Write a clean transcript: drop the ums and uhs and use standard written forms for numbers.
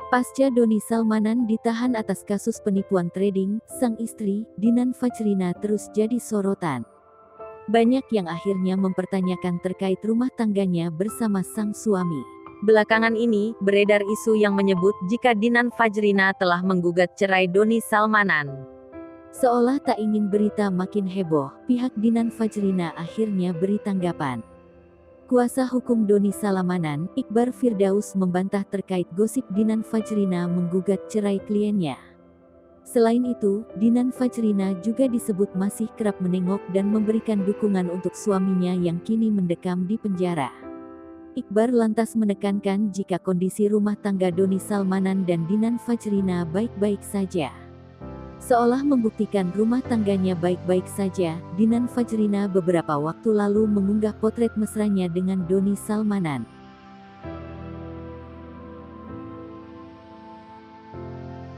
Pasca Doni Salmanan ditahan atas kasus penipuan trading, sang istri, Dinan Fajrina terus jadi sorotan. Banyak yang akhirnya mempertanyakan terkait rumah tangganya bersama sang suami. Belakangan ini, beredar isu yang menyebut jika Dinan Fajrina telah menggugat cerai Doni Salmanan. Seolah tak ingin berita makin heboh, pihak Dinan Fajrina akhirnya beri tanggapan. Kuasa hukum Doni Salmanan, Iqbar Firdaus membantah terkait gosip Dinan Fajrina menggugat cerai kliennya. Selain itu, Dinan Fajrina juga disebut masih kerap menengok dan memberikan dukungan untuk suaminya yang kini mendekam di penjara. Iqbar lantas menekankan jika kondisi rumah tangga Doni Salmanan dan Dinan Fajrina baik-baik saja. Seolah membuktikan rumah tangganya baik-baik saja, Dinan Fajrina beberapa waktu lalu mengunggah potret mesranya dengan Doni Salmanan.